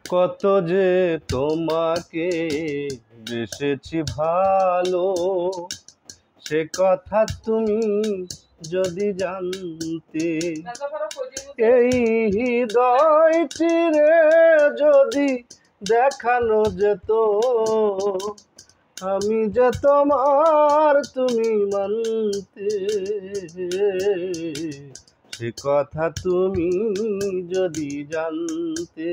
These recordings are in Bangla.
কত যে তোমাকে বেসেছি ভালো, সে কথা তুমি যদি জানতে। এই হৃদয় চিরে যদি দেখানো যেত, আমি যে তোমার তুমি মানতে। সে কথা তুমি যদি জানতে।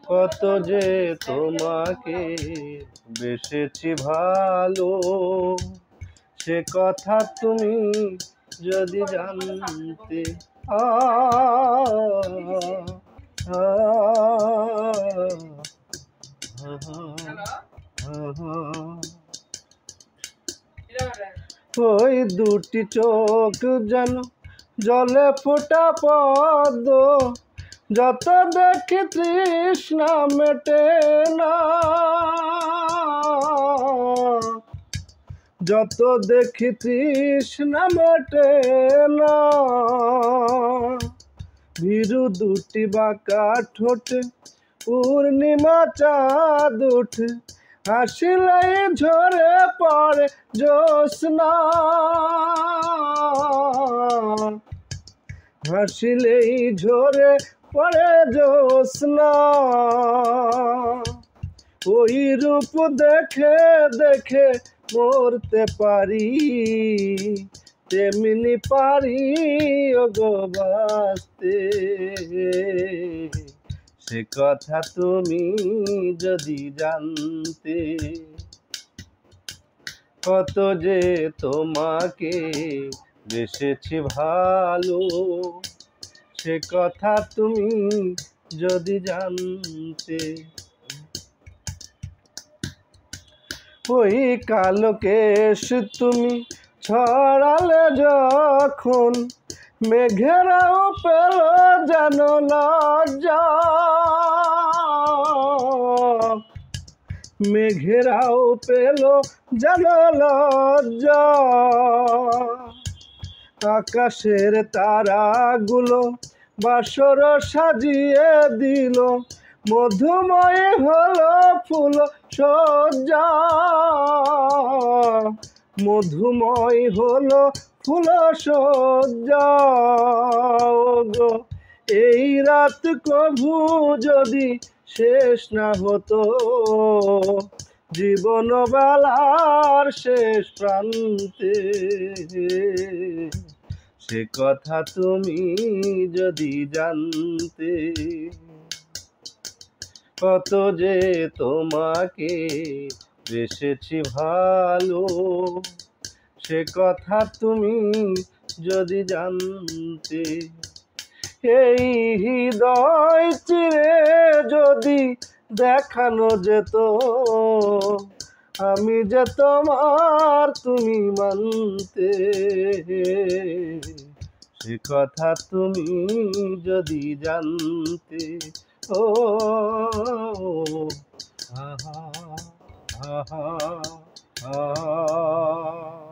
কত যে তোমাকে বেসেছি ভালো, সে কথা তুমি যদি জানতে। আ আ ওই দুটি চোখ যেন জলে ফোটা পদ্ম, যত দেখি তৃষ্ণা মেটে না, যত দেখি তৃষ্ণা মেটে না। ভীরু দুটি বাঁকা ঠোঁটে পূর্ণিমা চাঁদ উঠে, হাসিলেই ঝরে পড়ে জ্যোৎস্না, হাসিলেই ঝরে পড়ে জ্যোৎস্না। ওই রূপ দেখে দেখে মরতে পারি, তেমনি পারি ওগো বাঁচতে। সে কথা তুমি যদি জানতে। কত যে তোমাকে বেসেছি ভালো, সে কথা তুমি যদি জানতে। ওই কালো কেশ তুমি ছড়ালে যখন, মেঘেরাও পেল যেন লজ্জা, মেঘেরাও পেল যেন লজ্জা। আকাশের তারাগুলো বাসর সাজিয়ে দিল, মধুময় হলো ফুল সজ্জা, মধুময় হলো ফুল সজ্জা। ওগো এই রাত কভু যদি শেষ না হতো, জীবন বেলার শেষ প্রান্তে। সে কথা তুমি যদি জানতে। কত যে তোমাকে বেসেছি ভালো, সে কথা তুমি যদি জানতে। এই হৃদয় চিরে যদি দেখানো যেত, আমি যে তোমার তুমি মানতে। সে কথা তুমি যদি জানতে। ও আহা আহা আহা।